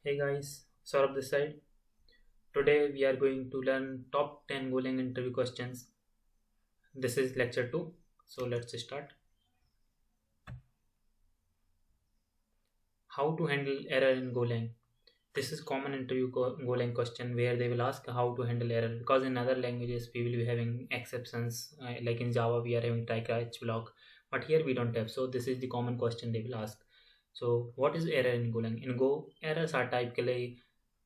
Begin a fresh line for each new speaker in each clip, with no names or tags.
Hey guys, Saurabh this side. Today we are going to learn top 10 Golang interview questions. This is lecture 2. So let's start. How to handle error in Golang. This is common interview Golang question where they will ask how to handle error because in other languages we will be having exceptions like in Java we are having try-catch block, but here we don't have. So this is the common question they will ask. So what is error in Golang? In Go, errors are typically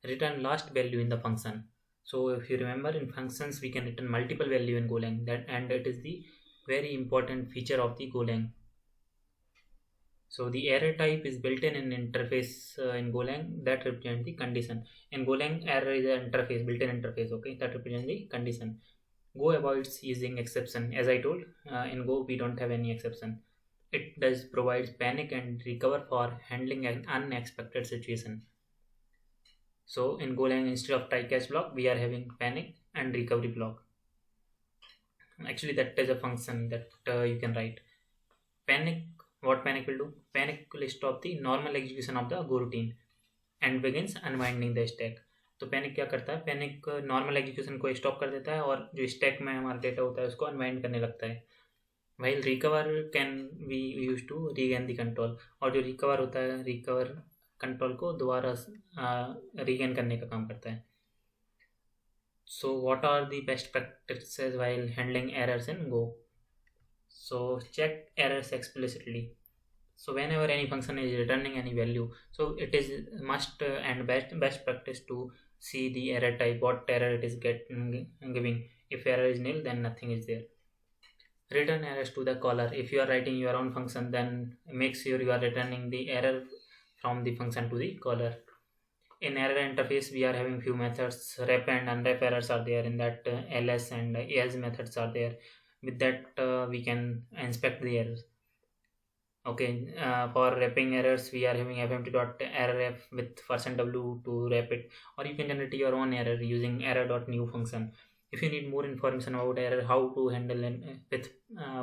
return last value in the function. So if you remember in functions we can return multiple value in Golang that and it is the very important feature of the Golang. So the error type is built in interface in Golang that represents the condition. In Golang, error is an interface, built-in interface, okay, that represents the condition. Go avoids using exception. As I told, in Go we don't have any exception. It does provides panic and recover for handling an unexpected situation. So in Golang, instead of try catch block, we are having panic and recovery block. Actually, that is a function that you can write. Panic. What panic will do? Panic will stop the normal execution of the Go routine and begins unwinding the stack. तो panic क्या करता है? Panic normal execution को stop कर देता है और जो स्टैक में हमारा डेटा होता है उसको अनवाइंड करने लगता है. While recover can be use to regain the control, और जो रिकवर होता है रिकवर कंट्रोल को दोबारा रीगेन करने का काम करता है. So what are the best practices while handling errors in Go? So check errors explicitly. So whenever any function is returning any value, so it is must and best practice to see the error type, what error it is giving. If error is nil, then nothing is there. Return errors to the caller. If you are writing your own function, then make sure you are returning the error from the function to the caller. In error interface, we are having few methods. Rep and unwrap errors are there. In that, ls and else methods are there. With that, we can inspect the errors. Okay, for wrapping errors, we are having fmt.errorref with %w to wrap it, or you can generate your own error using error.new function. If you need more information about error, how to handle with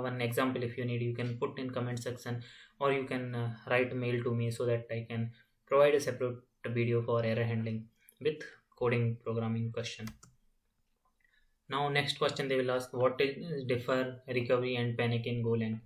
one example, if you need, you can put in comment section, or you can write mail to me so that I can provide a separate video for error handling with coding programming question. Now next question they will ask, what is differ, recovery and panic in Golang?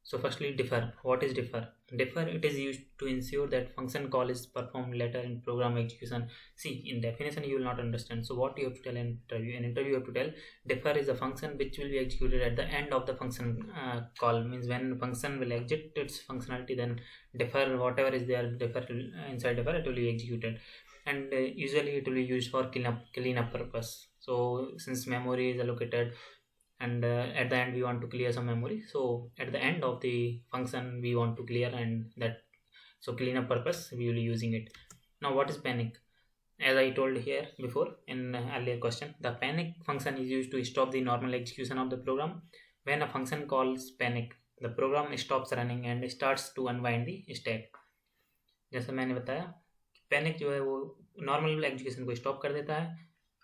So firstly, differ. What is differ? Differ, it is used to ensure that function call is performed later in program execution. See, in definition you will not understand. So what you have to tell in interview? In interview you have to tell differ is a function which will be executed at the end of the function call. Means when function will exit its functionality, then differ, whatever is there, differ inside differ, it will be executed. And usually it will be used for cleanup purpose. So since memory is allocated, and at the end we want to clear some memory, so at the end of the function we want to clear, and that, so cleanup purpose we will be using it. Now what is panic? As I told here before in earlier question, the panic function is used to stop the normal execution of the program. When a function calls panic, the program stops running and starts to unwind the stack. जैसे मैंने बताया, panic जो है वो normal execution को stop कर देता है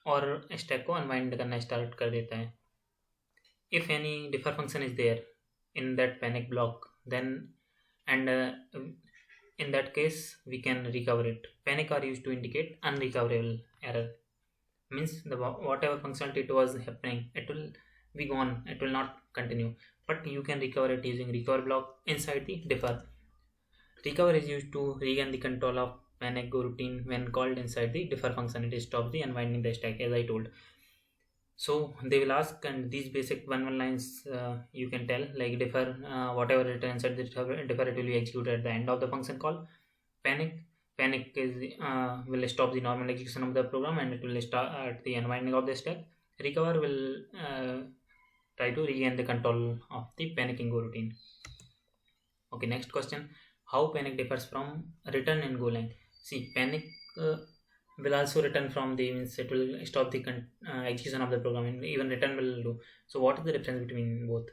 और स्टैक को अनवाइंड करना स्टार्ट कर देता है. If any differ function is there in that panic block, then and in that case we can recover it. Panic are used to indicate unrecoverable error. Means the whatever functionality it was happening, it will be gone, it will not continue, but you can recover it using recover block inside the differ. Recover is used to regain the control of panic go routine when called inside the differ function. It stops the unwinding the stack, as I told. So they will ask, and these basic one lines you can tell, like differ, whatever written inside the differ, it will be executed at the end of the function call. Panic is will stop the normal execution of the program and it will start at the unwinding of the stack. Recover will try to regain the control of the panicking go routine. Okay, next question, how panic differs from return in Golang? See, panic will also return from the, means it will stop the execution of the program, and even return will do. So what is the difference between both?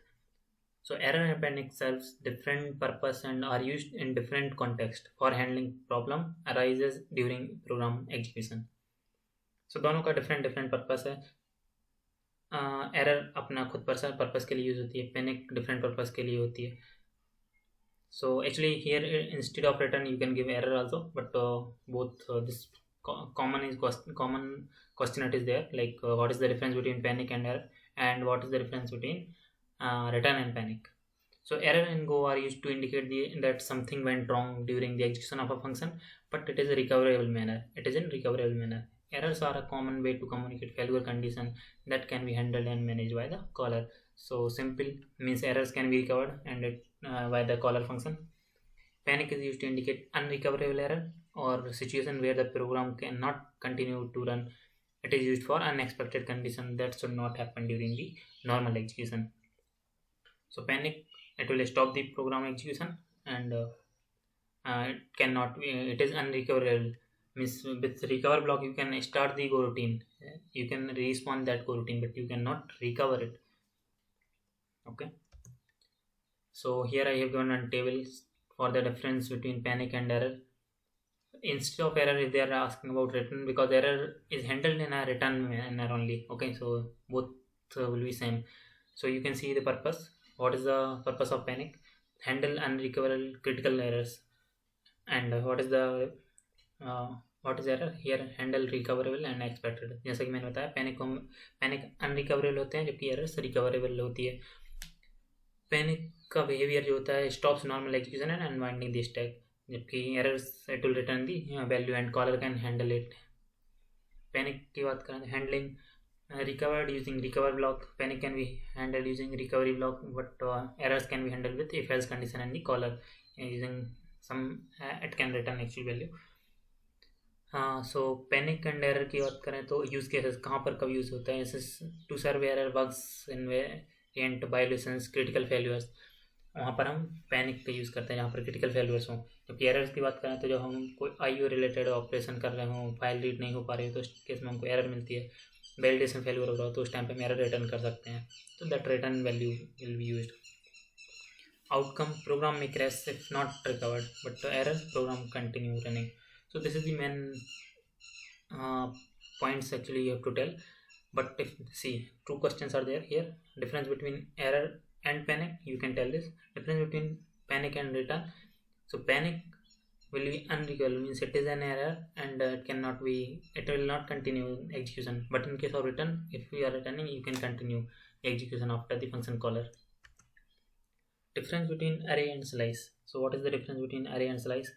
So error and panic serves different purpose and are used in different context for handling problem arises during program execution. So दोनों का different purpose है. Error अपना खुद purpose के लिए use होती है, panic different purpose के लिए होती है. So actually here instead of return you can give error also, but both this common question that is there, like what is the difference between panic and error, and what is the difference between return and panic. So error in Go are used to indicate that something went wrong during the execution of a function, but it is a recoverable manner. It is in recoverable manner. Errors are a common way to communicate failure condition that can be handled and managed by the caller. So simple means errors can be recovered and by the caller function. Panic is used to indicate unrecoverable error or situation where the program cannot continue to run. It is used for unexpected condition that should not happen during the normal execution. So panic, it will stop the program execution, and it cannot be, it is unrecoverable. Means with recover block you can start the go routine, you can respawn that go routine, but you cannot recover it. Okay. So here I have given one table for the difference between panic and error. Instead of error, if they are asking about return, because error is handled in a return manner only. Okay, so both will be same. So you can see the purpose. What is the purpose of panic? Handle unrecoverable critical errors. And uh, what is error here? Handle recoverable and expected. जैसा कि मैंने बताया panic unrecoverable होते हैं, जबकि errors recoverable होती है. Panic का बिहेवियर जो होता है, stops normal execution and unwinding the stack, जबकि errors it will return the value and caller can handle it. Panic की बात करें तो handling recovered using recover block. Panic can be handled using recovery block, but errors can be handled with if else condition and the caller using some it can return actual value. हाँ, सो panic and error की बात करें तो use cases कहाँ पर कब use होता है, जैसे to serve error bugs invariant violations critical failures, वहाँ पर हम पैनिक का यूज़ करते हैं जहाँ पर क्रिटिकल फेल्यूर्स हों. जबकि एरर्स की बात करें तो जब हम कोई आईओ रिलेटेड ऑपरेशन कर रहे हों, फाइल रीड नहीं हो पा रही हो, तो उस केस में हमको एरर मिलती है. वैलिडेशन फेल्यूर हो रहा हो तो उस टाइम पे हम एरर रिटर्न कर सकते हैं, तो that return value will be used. Outcome, program may crash if not recovered, but the error program continue running. So this is the main points actually you have to tell. But if see, two questions are there here. Difference between error and panic, you can tell this. Difference between panic and return. So panic will be unrecoverable, means it is an error and it will not continue execution. But in case of return, if we are returning, you can continue execution after the function caller. Difference between array and slice. So what is the difference between array and slice?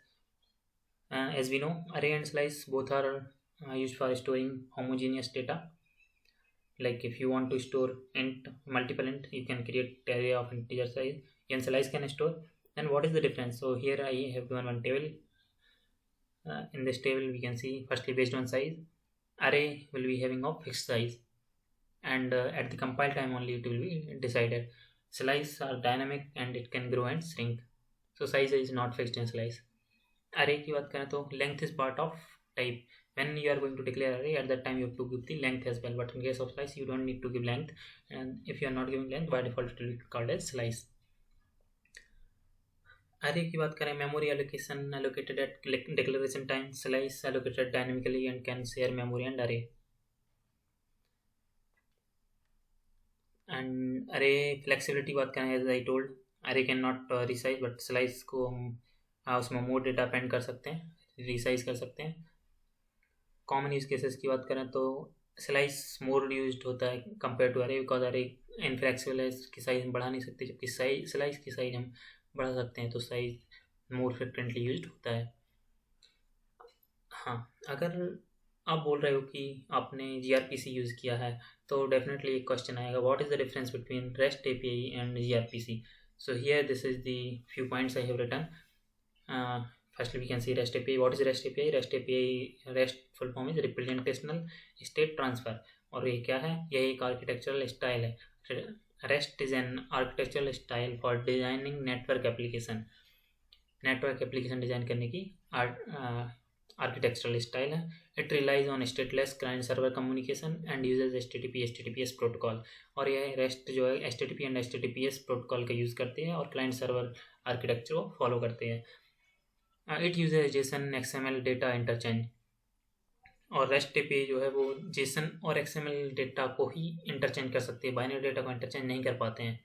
As we know, array and slice both are used for storing homogeneous data. Like if you want to store multiple int, you can create array of integer size, and slice can store. And what is the difference? So here I have given one table. In this table we can see, firstly based on size, array will be having a fixed size, and at the compile time only it will be decided. Slice are dynamic and it can grow and shrink. So size is not fixed in slice. Array की बात करें तो length is part of type. When you are going to declare array, at that time you have to give the length as well. But in case of slice, you don't need to give length, and if you are not giving length, by default it will be called as slice. Array की बात करें, memory allocation allocated at declaration time. Slice allocated dynamically and can share memory and array. And array flexibility बात करें, as I told, array cannot resize, but slice को हम उसमें more data append कर सकते हैं, resize कर सकते हैं. कॉमन यूज केसेस की बात करें तो स्लाइस मोर यूज्ड होता है कंपेयर टू अरे, बिकॉज अरे इनफ्लेक्सिबल है, इसकी साइज हम बढ़ा नहीं सकते, जबकि स्लाइस की साइज हम बढ़ा सकते हैं, तो साइज मोर फ्रिक्वेंटली यूज्ड होता है. हाँ, अगर आप बोल रहे हो कि आपने gRPC यूज़ किया है, तो डेफिनेटली एक क्वेश्चन आएगा, what is the difference between REST API and gRPC. So here this is the few points I have written. Firstly, we can see REST API. What is REST API? REST API, REST full form is representational state transfer. और ये क्या है? यह एक architectural style है. REST is an architectural style for designing network application. Network application design करने की architectural style है. It relies on stateless client server communication and uses HTTP protocol. और यह रेस्ट जो है HTTP एंड HTTPS प्रोटोकॉल का use करते हैं और क्लाइंट सर्वर आर्किटेक्चर को फॉलो करते हैं. It uses JSON XML data interchange. और REST API जो है वो JSON और XML डेटा को ही इंटरचेंज कर सकती है, बाइनरी डेटा को इंटरचेंज नहीं कर पाते हैं.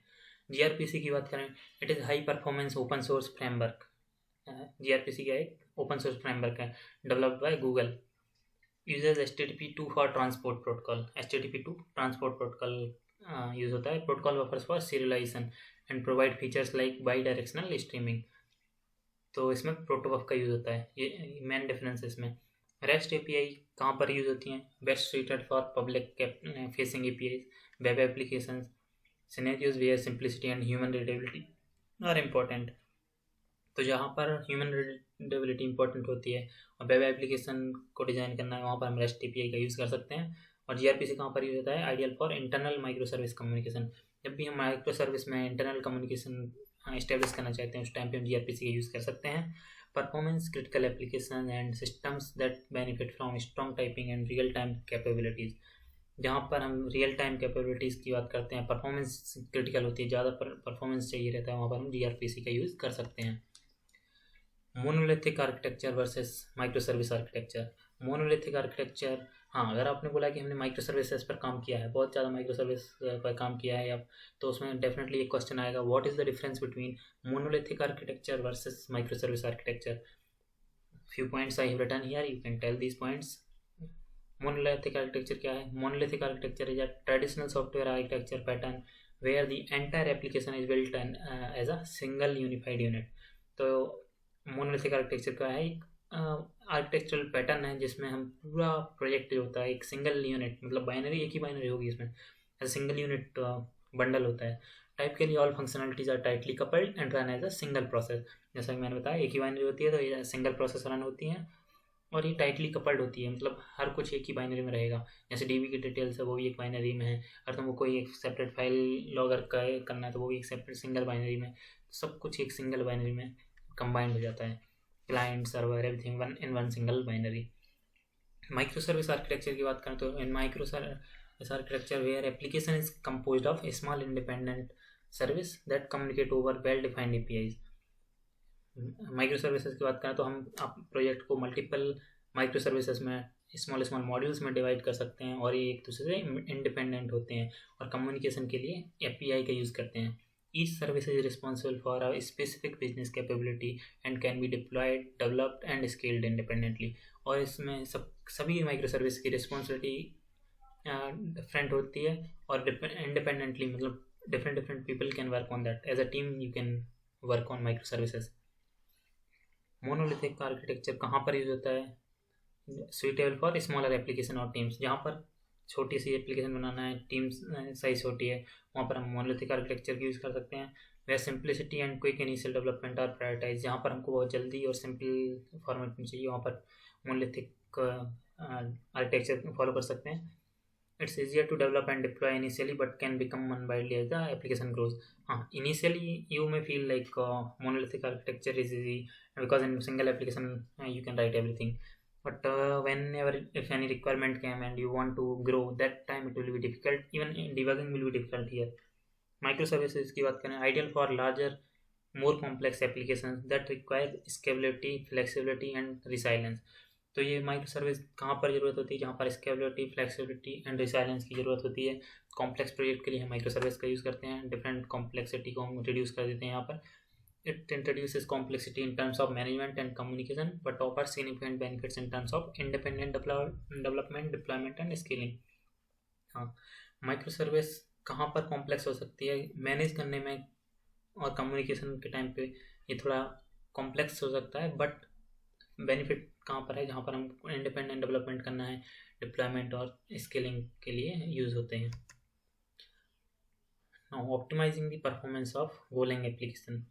जीआरपीसी की बात करें, it is high performance open source framework. GRPC का एक ओपन सोर्स फ्रेमवर्क है, developed by Google, uses HTTP2 for transport protocol. HTTP2 transport protocol use होता है। Protocol offers for serialisation and provide features like bidirectional streaming. तो इसमें प्रोटोबफ का use होता है, ये मेन डिफरेंस है इसमें। रेस्ट एपीआई कहाँ पर यूज़ होती हैं? Best suited for public facing API, web application, scenarios where simplicity and human readability are important. तो जहाँ पर ह्यूमन रीडेबिलिटी इंपॉर्टेंट होती है और वेब एप्लीकेशन को डिज़ाइन करना है, वहाँ पर हम रेस्ट एपीआई का यूज़ कर सकते हैं। और जीआरपीसी कहाँ पर यूज होता है? Ideal for internal micro service communication. जब भी हम माइक्रो सर्विस में इंटरनल कम्युनिकेशन इस्टेब्लिश करना चाहते हैं, उस टाइम पे हम जीआरपीसी का यूज़ कर सकते हैं। Performance critical application and systems that benefit from strong typing and real time capabilities. जहाँ पर हम रियल टाइम कैपेबिलिटीज़ की बात करते हैं, परफॉर्मेंस क्रिटिकल होती है, ज़्यादा परफॉर्मेंस चाहिए रहता है, वहाँ पर हम जीआरपीसी का यूज़ कर सकते हैं। Monolithic architecture versus micro service architecture. Monolithic architecture, हाँ, अगर आपने बोला कि हमने माइक्रो सर्विसेज पर काम किया है, बहुत ज़्यादा माइक्रो सर्विस पर काम किया है अब, तो उसमें डेफिनेटली एक क्वेश्चन आएगा, what is the difference between monolithic architecture versus micro service architecture. Few points I have written here, you can tell these points. Monolithic architecture क्या है? Monolithic architecture is a traditional software architecture pattern where the entire application is built as a single unified unit. तो monolithic architecture का है एक architectural pattern है जिसमें हम पूरा प्रोजेक्ट जो होता है एक सिंगल यूनिट, मतलब बाइनरी, एक ही बाइनरी होगी इसमें, सिंगल यूनिट बंडल होता है। Typically all functionalities are tightly coupled and run as a single process. जैसा कि मैंने बताया, एक ही बाइनरी होती है तो ये सिंगल प्रोसेस रन होती है और ये टाइटली कपल्ड होती है, मतलब हर कुछ एक ही बाइनरी में रहेगा। जैसे डीबी की डिटेल्स है वो भी एक बाइनरी में है, अगर तुमको कोई एक सेपरेट फाइल लॉगर करना है तो वो भी एक सेपरेट सिंगल बाइनरी में, सब कुछ एक सिंगल बाइनरी में कंबाइंड हो जाता है। Client server everything one in one single binary. Micro service architecture की बात करें तो in micro service architecture where application is composed of small independent service that communicate over well defined APIs. Micro services की बात करें तो हम आप प्रोजेक्ट को मल्टीपल माइक्रो सर्विसेज में स्मॉल स्मॉल मॉड्यूल्स में डिवाइड कर सकते हैं और ये एक दूसरे से इंडिपेंडेंट होते हैं और कम्युनिकेशन के लिए एपीआई का यूज़ करते हैं। Each service is responsible for a specific business capability and can be deployed, developed and scaled independently. और इसमें सभी माइक्रो सर्विस की रिस्पॉन्सिबिलिटी डिफरेंट होती है और इंडिपेंडेंटली, मतलब different different people can work on that, as a team you can work on micro services. Monolithic architecture कहाँ पर यूज होता है? सुइटेबल फॉर स्मॉलर एप्लीकेशन और टीम्स। जहाँ पर छोटी सी एप्लीकेशन बनाना है, टीम्स साइज छोटी है, वहाँ पर हम मोनोलिथिक आर्किटेक्चर की यूज़ कर सकते हैं। वे simplicity and quick initial development are prioritise. जहाँ पर हमको बहुत जल्दी और सिंपल फॉर्मेट में चाहिए, वहाँ पर मोनोलिथिक आर्किटेक्चर फॉलो कर सकते हैं। It's easier to develop and deploy initially, but can become unwieldy as the application grows. Initially you may feel like monolithic architecture is easy because in single application you can write everything. But whenever if any requirement came and you want to grow, that time it will be difficult. Even debugging will be difficult here. Microservices की बात करें, ideal for larger, more complex applications that require scalability, flexibility and resilience. तो ये micro service कहाँ पर ज़रूरत होती है? जहाँ पर स्केलेबिलिटी, फ्लेक्सिबिलिटी एंड रिसाइलेंस की ज़रूरत होती है। कॉम्प्लेक्स प्रोजेक्ट के लिए हम माइक्रो सर्विस का यूज़ करते हैं, डिफरेंट कॉम्प्लेक्सिटी को हम रिड्यूस कर देते हैं यहाँ पर। It introduces complexity in terms of management and communication but offer significant benefits in terms of independent development, deployment and scaling. हाँ, माइक्रो सर्विस कहाँ पर कॉम्प्लेक्स हो सकती है? मैनेज करने में और कम्युनिकेशन के टाइम पे ये थोड़ा कॉम्प्लेक्स हो सकता है, बट बेनिफिट कहाँ पर है? जहाँ पर हम इंडिपेंडेंट डेवलपमेंट करना है, डिप्लॉयमेंट और स्केलिंग के लिए यूज़ होते हैं। Now optimising the performance of Golang application.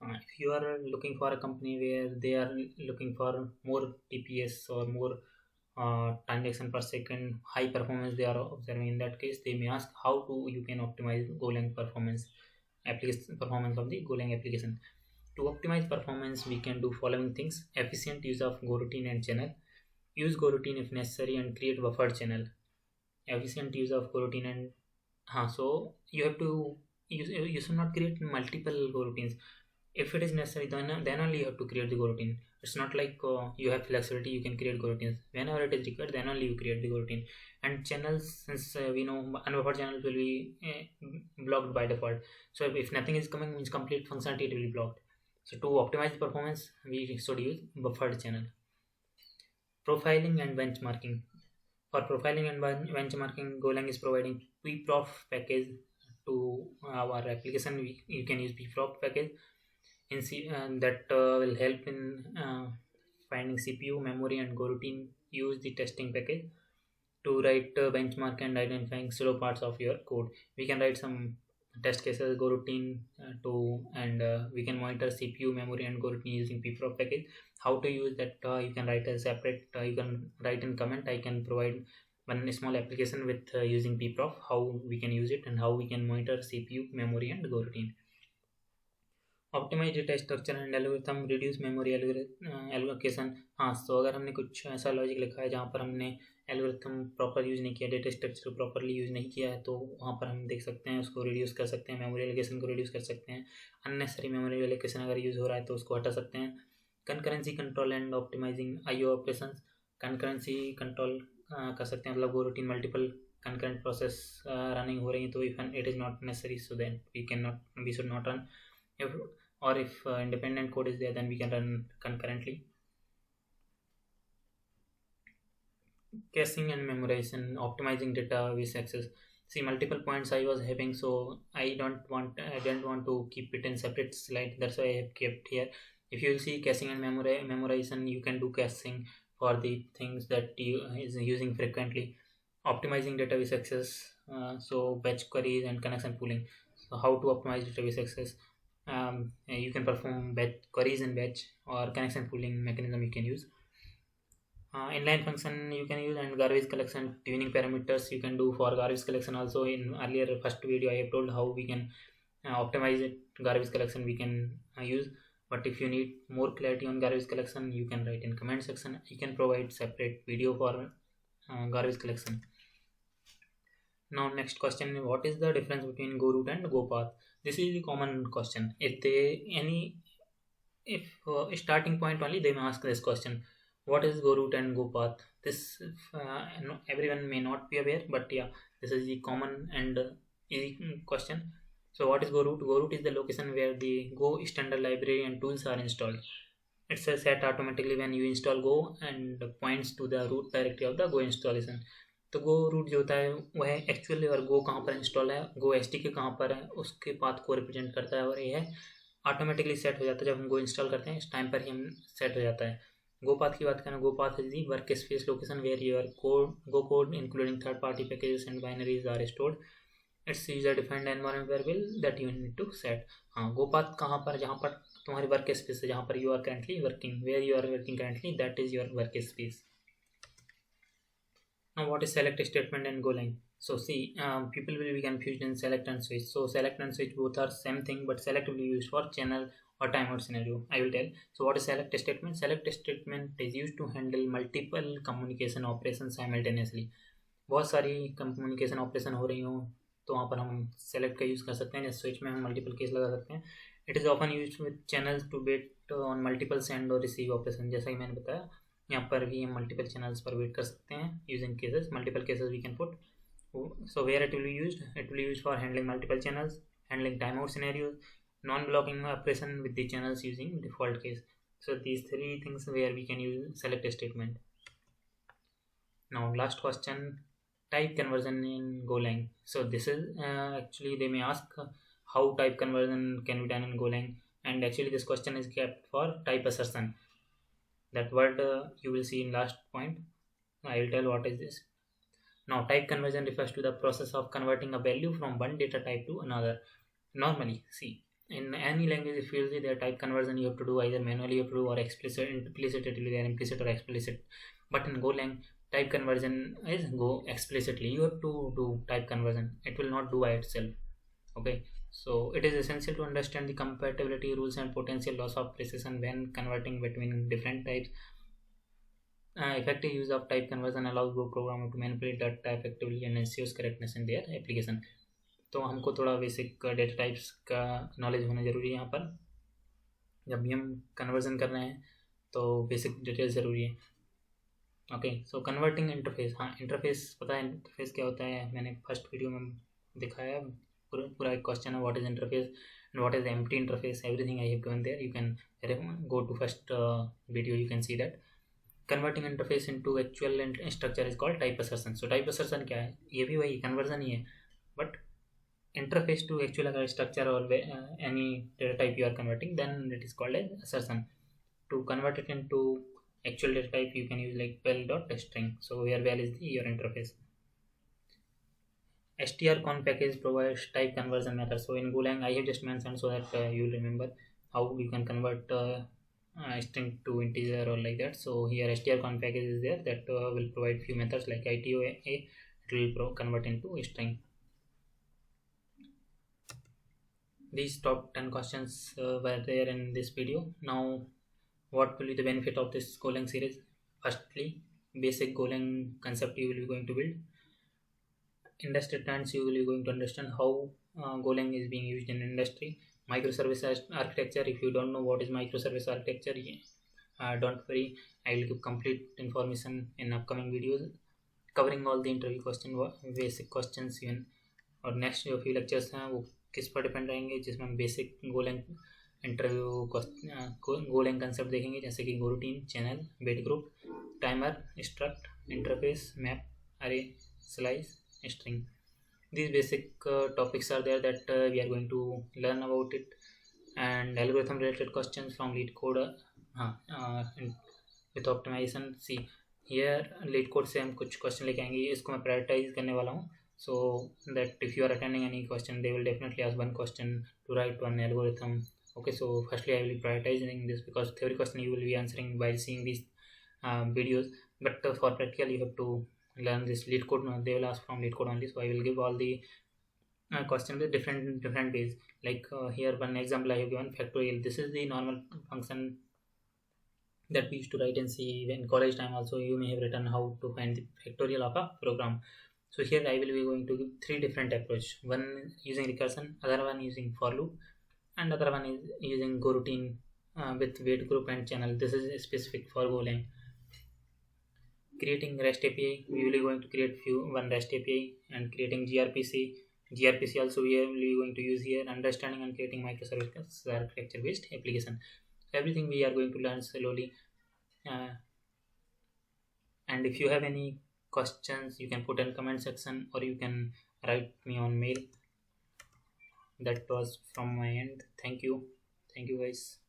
If you are looking for a company where they are looking for more TPS or more transaction per second, high performance they are observing, in that case they may ask how to you can optimize Golang performance, application performance of the Golang application. To optimize performance, we can do following things: efficient use of goroutine and channel, use goroutine if necessary and create buffered channel. Efficient use of goroutine and so you have to you should not create multiple goroutines. If it is necessary, then only you have to create the goroutine. It's not like you have flexibility, you can create coroutines. Whenever it is required, then only you create the coroutine. And channels, since we know unbuffered channels will be blocked by default. So if nothing is coming, means complete functionality it will be blocked. So to optimize the performance, we should use buffered channel. Profiling and benchmarking. For profiling and benchmarking, Golang is providing pprof package to our application. You can use pprof package in that will help in finding CPU, memory, and coroutine. Use the testing package to write benchmark and identifying slow parts of your code. We can write some test cases, go routine and we can monitor CPU, memory, and go routine using pprof package. How to use that? You can write a separate. You can write in comment. I can provide one small application with using pprof. How we can use it and how we can monitor CPU, memory, and go routine. Optimise data structure and algorithm reduce memory allocation. हाँ, तो अगर हमने कुछ ऐसा logic लिखा है जहाँ पर हमने एल्गोरिथम प्रॉपर यूज़ नहीं किया, डेटा स्ट्रक्चर प्रॉपरली यूज़ नहीं किया है, तो वहाँ पर हम देख सकते हैं उसको रिड्यूस कर सकते हैं, मेमोरी एलोकेशन को रिड्यूस कर सकते हैं. अननेसरी मेमोरी एलोकेशन अगर यूज़ हो रहा है तो उसको हटा सकते हैं. Concurrency control and optimising IO operation. Concurrency control कर सकते हैं, मतलब वो routine multiple concurrent process running हो रही है, तो if it is not necessary, so then we should not run. If independent code is there, then we can run concurrently. Caching and memorization, optimizing database access. See, multiple points I was having, so I didn't want to keep it in separate slide. That's why I have kept here. If you will see caching and memorization, you can do caching for the things that you is using frequently. Optimizing database access, so batch queries and connection pooling. So how to optimize database access? You can perform batch queries in batch, or connection pooling mechanism you can use. Inline function you can use, and garbage collection tuning parameters you can do for garbage collection also. In earlier first video I have told how we can optimize it. Garbage collection we can use, but if you need more clarity on garbage collection, you can write in comment section. You can provide separate video for garbage collection. Now next question, what is the difference between go route and go path? This is the common question. If starting point only, they may ask this question, what is go route and go path? This everyone may not be aware, but yeah, this is the common and easy question. So what is go route? Go route is the location where the Go standard library and tools are installed. It's set automatically when you install Go and points to the root directory of the Go installation. तो गो root जो होता है वह है actually, और गो कहाँ पर install है, गो एसटीके कहाँ पर है, उसके पाथ को रिप्रेजेंट करता है, और ये है ऑटोमेटिकली सेट हो जाता है जब हम गो इंस्टॉल करते हैं, इस टाइम पर ही हम सेट हो जाता है. गो पाथ की बात करें, Go path is the work space location where your Go code including third party packages and binaries are stored. It's user defined environment variable that you need to set. हाँ, Go path कहाँ पर, जहाँ पर तुम्हारी work space है, जहाँ पर you are currently working, where you are working currently, that is your work space. Now what is select statement and Golang? So see, people will be confused in select and switch. So select and switch both are same thing, but select will be used for channel or timeout scenario. I will tell. So what is select statement? Select statement is used to handle multiple communication operations simultaneously. बहुत सारी communication operation हो रही हो तो वहाँ पर हम select का यूज़ कर सकते हैं. जैसे स्विच में हम मल्टीपल केस लगा सकते हैं. It is often use with channels to wait on multiple send और रिसीव ऑपरेशन. जैसा कि मैंने बताया, यहाँ पर भी हम मल्टीपल चैनल्स पर वेट कर सकते हैं using cases, multiple cases we can put. So where it will be used, it will be used for handling multiple channels, handling time out scenarios, non blocking operation with the channels using default case. So these 3 things where we can use select statement. Now last question, type conversion in Golang. So this is actually they may ask how type conversion can be done in Golang, and actually this question is kept for type assertion. That word you will see in last point. I will tell what is this. Now type conversion refers to the process of converting a value from one data type to another. Normally, see, in any language if you see the type conversion you have to do either manually you have to do, or implicit it will be there, implicit or explicit. But in Golang, type conversion is go explicitly. You have to do type conversion. It will not do by itself. Okay, so it is essential to understand the compatibility rules and potential loss of precision when converting between different types. Effective use of type conversion allows Go programmer to manipulate data effectively and ensures correctness in their application. तो हमको थोड़ा basic data types का knowledge होना जरूरी है यहाँ पर. जब भी हम कन्वर्जन कर रहे हैं तो बेसिक डिटेल्स ज़रूरी है। ओके, सो कन्वर्टिंग इंटरफेस। हाँ, इंटरफेस पता है इंटरफेस क्या होता है, मैंने फर्स्ट वीडियो में दिखाया। पूरा पूरा एक क्वेश्चन है, what is interface and what is empty interface, everything I have given there. You can go to first video, you can see that converting interface into actual structure is called type assertion. So type assertion क्या है, ये भी वही conversion ही है, but interface to actual अगर structure or any data type you are converting, then it is called as assertion. To convert it into actual data type, you can use like val.string. So where val is your interface. strcon package provides type conversion method. So in Golang, I have just mentioned so that you will remember how you can convert string to integer or like that. So here strcon package is there that will provide few methods like itoa. It will convert into a string. These top 10 questions were there in this video. Now, what will be the benefit of this Golang series? Firstly, basic Golang concept you will be going to build. Industry trends, you will be going to understand how Golang is being used in industry. Microservice architecture, if you don't know what is microservice architecture, don't worry, I will give complete information in upcoming videos covering all the interview question, basic questions even. और next जो few lectures हैं वो किस पर depend रहेंगे, जिसमें हम basic Golang interview Golang concept देखेंगे, जैसे कि goroutine, channel, wait group, timer, struct, interface, map, array, slice, string. These basic topics are there that we are going to learn about it. And algorithm related questions from lead code with optimization. See here lead code से हम कुछ question लेके आएंगे, इसको मैं prioritise करने वाला हूँ, so that if you are attending any question, they will definitely ask one question to write one algorithm. Okay, so firstly I will be prioritizing this because theory question you will be answering while seeing these videos, but for practical you have to learn this lead code. No, they will ask from lead code only, so I will give all the question with different ways. Like here one example I have given, factorial. This is the normal function that we used to write in C. In college time also you may have written how to find the factorial of a program. So here I will be going to give three different approach. One using recursion, other one using for loop, and other one is using goroutine with weight group and channel. This is specific for Golang. Creating REST API, we will be going to create one REST API, and creating gRPC. gRPC also we will be going to use here. Understanding and creating microservices architecture based application. Everything we are going to learn slowly. And if you have any questions, you can put in comment section or you can write me on mail. That was from my end. Thank you guys.